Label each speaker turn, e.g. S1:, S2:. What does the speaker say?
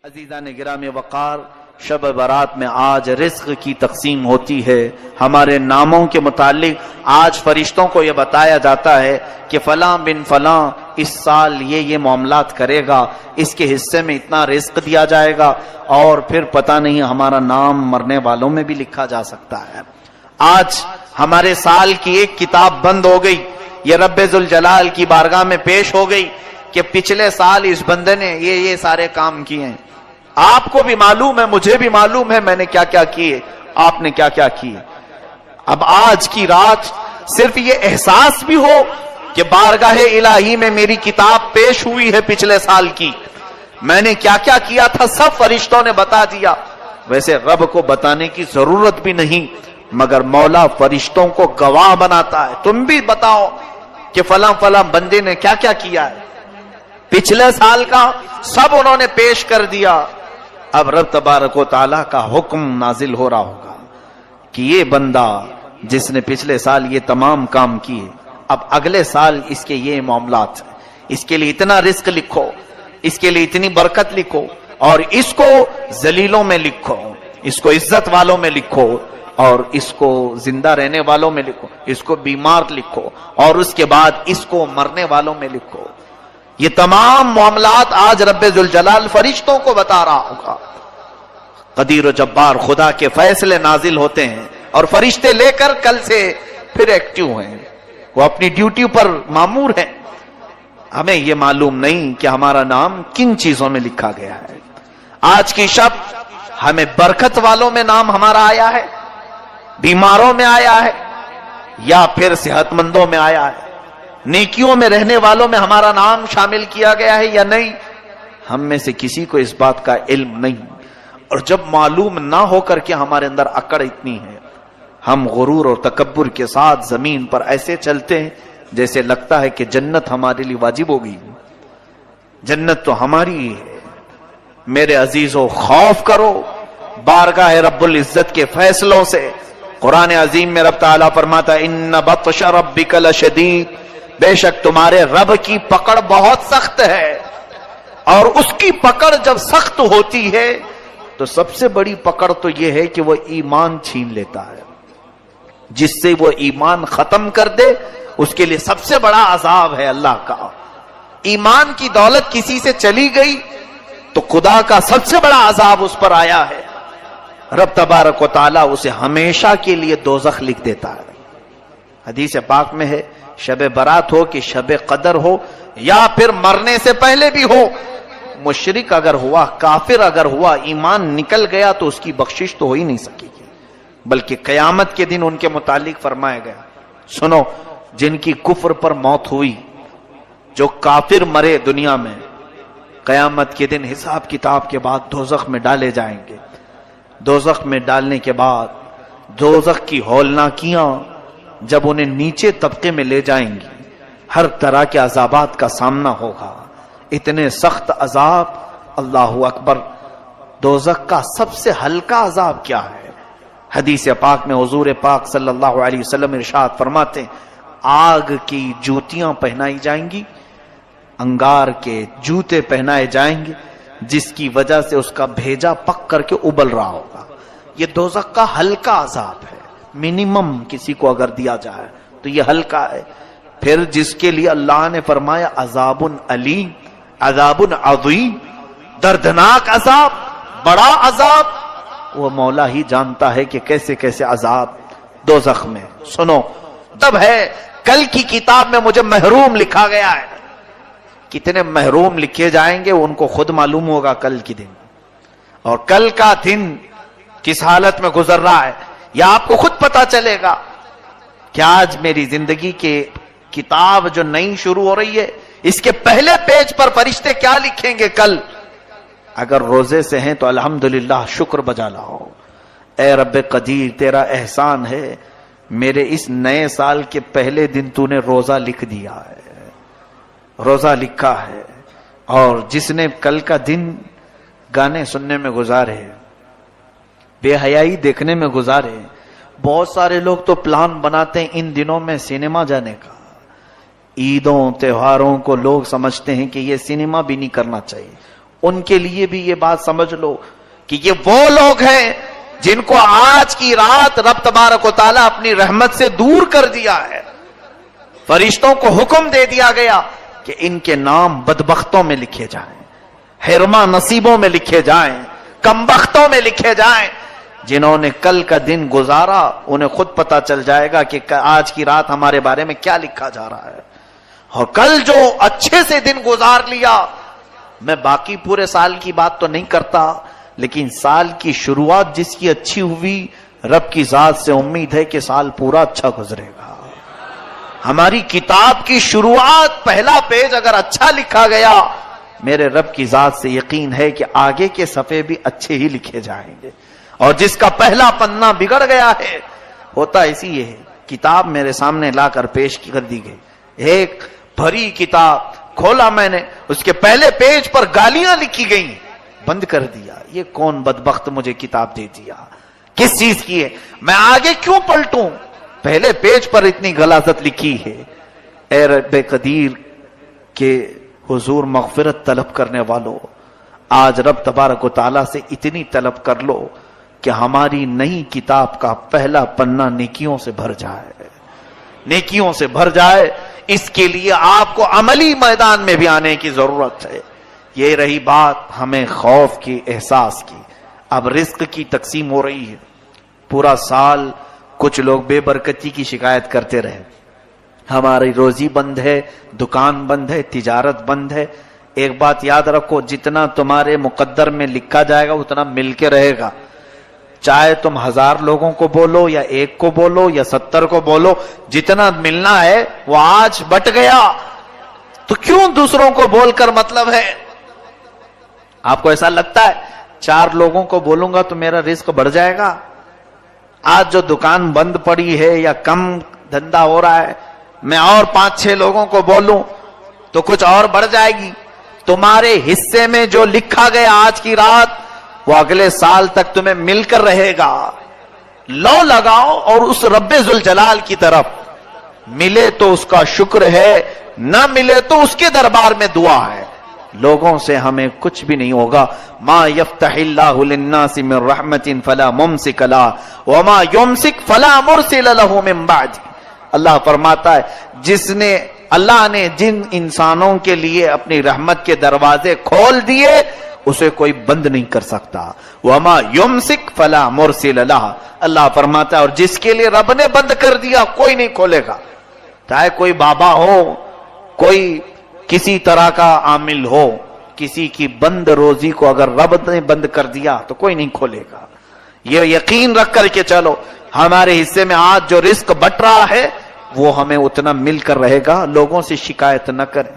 S1: عزیزان گرامی وقار، شب برات میں آج رزق کی تقسیم ہوتی ہے۔ ہمارے ناموں کے متعلق آج فرشتوں کو یہ بتایا جاتا ہے کہ فلاں بن فلاں اس سال یہ معاملات کرے گا، اس کے حصے میں اتنا رزق دیا جائے گا، اور پھر پتہ نہیں ہمارا نام مرنے والوں میں بھی لکھا جا سکتا ہے۔ آج ہمارے سال کی ایک کتاب بند ہو گئی، یہ رب ذوالجلال کی بارگاہ میں پیش ہو گئی کہ پچھلے سال اس بندے نے یہ سارے کام کیے ہیں۔ آپ کو بھی معلوم ہے، مجھے بھی معلوم ہے میں نے کیا کیا کیے، آپ نے کیا کیا کیے۔ اب آج کی رات صرف یہ احساس بھی ہو کہ بارگاہ الہی میں میری کتاب پیش ہوئی ہے پچھلے سال کی، میں نے کیا کیا کیا تھا سب فرشتوں نے بتا دیا۔ ویسے رب کو بتانے کی ضرورت بھی نہیں، مگر مولا فرشتوں کو گواہ بناتا ہے، تم بھی بتاؤ کہ فلاں فلاں بندے نے کیا کیا کیا ہے پچھلے سال کا، سب انہوں نے پیش کر دیا۔ اب رب تبارک و تعالیٰ کا حکم نازل ہو رہا ہوگا کہ یہ بندہ جس نے پچھلے سال یہ تمام کام کیے، اب اگلے سال اس کے یہ معاملات ہیں، اس کے لیے اتنا رزق لکھو، اس کے لیے اتنی برکت لکھو، اور اس کو ذلیلوں میں لکھو، اس کو عزت والوں میں لکھو، اور اس کو زندہ رہنے والوں میں لکھو، اس کو بیمار لکھو، اور اس کے بعد اس کو مرنے والوں میں لکھو۔ یہ تمام معاملات آج رب ذوالجلال فرشتوں کو بتا رہا ہوگا۔ قدیر و جبار خدا کے فیصلے نازل ہوتے ہیں، اور فرشتے لے کر کل سے پھر ایکٹیو ہیں، وہ اپنی ڈیوٹی پر مامور ہیں۔ ہمیں یہ معلوم نہیں کہ ہمارا نام کن چیزوں میں لکھا گیا ہے۔ آج کی شب ہمیں برکت والوں میں نام ہمارا آیا ہے، بیماروں میں آیا ہے، یا پھر صحت مندوں میں آیا ہے، نیکیوں میں رہنے والوں میں ہمارا نام شامل کیا گیا ہے یا نہیں، ہم میں سے کسی کو اس بات کا علم نہیں۔ اور جب معلوم نہ ہو کر کے ہمارے اندر اکڑ اتنی ہے، ہم غرور اور تکبر کے ساتھ زمین پر ایسے چلتے ہیں جیسے لگتا ہے کہ جنت ہمارے لیے واجب ہو گئی، جنت تو ہماری ہی ہے۔ میرے عزیزو، خوف کرو بارگاہ رب العزت کے فیصلوں سے۔ قرآن عظیم میں رب تعالیٰ فرماتا ہے ان بطش ربک لشدید، بے شک تمہارے رب کی پکڑ بہت سخت ہے، اور اس کی پکڑ جب سخت ہوتی ہے تو سب سے بڑی پکڑ تو یہ ہے کہ وہ ایمان چھین لیتا ہے۔ جس سے وہ ایمان ختم کر دے اس کے لیے سب سے بڑا عذاب ہے اللہ کا۔ ایمان کی دولت کسی سے چلی گئی تو خدا کا سب سے بڑا عذاب اس پر آیا ہے، رب تبارک و تعالیٰ اسے ہمیشہ کے لیے دوزخ لکھ دیتا ہے۔ حدیث پاک میں ہے شب برات ہو کہ شب قدر ہو، یا پھر مرنے سے پہلے بھی ہو، مشرک اگر ہوا، کافر اگر ہوا، ایمان نکل گیا تو اس کی بخشش تو ہو ہی نہیں سکے گی، بلکہ قیامت کے دن ان کے متعلق فرمایا گیا، سنو جن کی کفر پر موت ہوئی، جو کافر مرے دنیا میں، قیامت کے دن حساب کتاب کے بعد دوزخ میں ڈالے جائیں گے۔ دوزخ میں ڈالنے کے بعد دوزخ کی ہولناکیاں جب انہیں نیچے طبقے میں لے جائیں گی، ہر طرح کے عذابات کا سامنا ہوگا، اتنے سخت عذاب۔ اللہ اکبر، دوزخ کا سب سے ہلکا عذاب کیا ہے؟ حدیث پاک میں حضور پاک صلی اللہ علیہ وسلم ارشاد فرماتے ہیں آگ کی جوتیاں پہنائی جائیں گی، انگار کے جوتے پہنائے جائیں گے، جس کی وجہ سے اس کا بھیجا پک کر کے ابل رہا ہوگا۔ یہ دوزخ کا ہلکا عذاب ہے، منیمم کسی کو اگر دیا جائے تو یہ ہلکا ہے۔ پھر جس کے لیے اللہ نے فرمایا عذاب علیم، عذاب عظیم، دردناک عذاب، بڑا عذاب، وہ مولا ہی جانتا ہے کہ کیسے کیسے عذاب دوزخ میں۔ سنو، تب ہے کل کی کتاب میں مجھے محروم لکھا گیا ہے، کتنے محروم لکھے جائیں گے ان کو خود معلوم ہوگا کل کی دن، اور کل کا دن کس حالت میں گزر رہا ہے یا آپ کو خود پتا چلے گا کہ آج میری زندگی کے کتاب جو نئی شروع ہو رہی ہے، اس کے پہلے پیج پر فرشتے کیا لکھیں گے کل۔ اگر روزے سے ہیں تو الحمدللہ شکر بجا لاؤ، اے رب قدیر تیرا احسان ہے، میرے اس نئے سال کے پہلے دن تو نے روزہ لکھ دیا ہے، روزہ لکھا ہے۔ اور جس نے کل کا دن گانے سننے میں گزارے، بے حیائی دیکھنے میں گزارے، بہت سارے لوگ تو پلان بناتے ہیں ان دنوں میں سینما جانے کا، عیدوں تہواروں کو لوگ سمجھتے ہیں کہ یہ سینما بھی نہیں کرنا چاہیے، ان کے لیے بھی یہ بات سمجھ لو کہ یہ وہ لوگ ہیں جن کو آج کی رات رب تبارک و تعالیٰ اپنی رحمت سے دور کر دیا ہے. فرشتوں کو حکم دے دیا گیا کہ ان کے نام بدبختوں میں لکھے جائیں, حرما نصیبوں میں لکھے جائیں, کمبختوں میں لکھے جائیں. جنہوں نے کل کا دن گزارا انہیں خود پتا چل جائے گا کہ آج کی رات ہمارے بارے میں کیا لکھا جا رہا ہے. اور کل جو اچھے سے دن گزار لیا, میں باقی پورے سال کی بات تو نہیں کرتا, لیکن سال کی شروعات جس کی اچھی ہوئی, رب کی ذات سے امید ہے کہ سال پورا اچھا گزرے گا. ہماری کتاب کی شروعات پہلا پیج اگر اچھا لکھا گیا, میرے رب کی ذات سے یقین ہے کہ آگے کے صفحے بھی اچھے ہی لکھے جائیں گے. اور جس کا پہلا پنہ بگڑ گیا ہے, ہوتا اسی یہ ہے. کتاب میرے سامنے لا کر پیش کر دی گئی, ایک بھری کتاب کھولا میں نے, اس کے پہلے پیج پر گالیاں لکھی گئیں, بند کر دیا. یہ کون بدبخت مجھے کتاب دے دیا, کس چیز کی ہے, میں آگے کیوں پلٹوں, پہلے پیج پر اتنی غلاظت لکھی ہے. اے رب قدیر کے حضور مغفرت طلب کرنے والوں, آج رب تبارک و تعالیٰ سے اتنی طلب کر لو کہ ہماری نئی کتاب کا پہلا پنہ نیکیوں سے بھر جائے, نیکیوں سے بھر جائے. اس کے لیے آپ کو عملی میدان میں بھی آنے کی ضرورت ہے. یہ رہی بات ہمیں خوف کی, احساس کی. اب رزق کی تقسیم ہو رہی ہے. پورا سال کچھ لوگ بے برکتی کی شکایت کرتے رہے, ہماری روزی بند ہے, دکان بند ہے, تجارت بند ہے. ایک بات یاد رکھو, جتنا تمہارے مقدر میں لکھا جائے گا اتنا مل کے رہے گا. چاہے تم 1000 لوگوں کو بولو یا 1 کو بولو یا 70 کو بولو, جتنا ملنا ہے وہ آج بٹ گیا, تو کیوں دوسروں کو بول کر مطلب ہے. آپ کو ایسا لگتا ہے 4 لوگوں کو بولوں گا تو میرا رزق بڑھ جائے گا؟ آج جو دکان بند پڑی ہے یا کم دھندا ہو رہا ہے, میں اور 5-6 لوگوں کو بولوں تو کچھ اور بڑھ جائے گی. تمہارے حصے میں جو لکھا گیا آج کی رات, وہ اگلے سال تک تمہیں مل کر رہے گا. لو لگاؤ اور اس رب ذوالجلال کی طرف, ملے تو اس کا شکر ہے, نہ ملے تو اس کے دربار میں دعا ہے. لوگوں سے ہمیں کچھ بھی نہیں ہوگا. ما یفتح اللہ للناس من رحمت فلا ممسک لها وما یمسک فلا مرسل له من بعد. اللہ فرماتا ہے, جس نے اللہ نے جن انسانوں کے لیے اپنی رحمت کے دروازے کھول دیے اسے کوئی بند نہیں کر سکتا. وما یمسک فلا مرسل لها. اللہ فرماتا ہے, اور جس کے لیے رب نے بند کر دیا کوئی نہیں کھولے گا. چاہے کوئی بابا ہو, کوئی کسی طرح کا عامل ہو, کسی کی بند روزی کو اگر رب نے بند کر دیا تو کوئی نہیں کھولے گا. یہ یقین رکھ کر کے چلو, ہمارے حصے میں آج جو رزق بٹ رہا ہے وہ ہمیں اتنا مل کر رہے گا. لوگوں سے شکایت نہ کریں.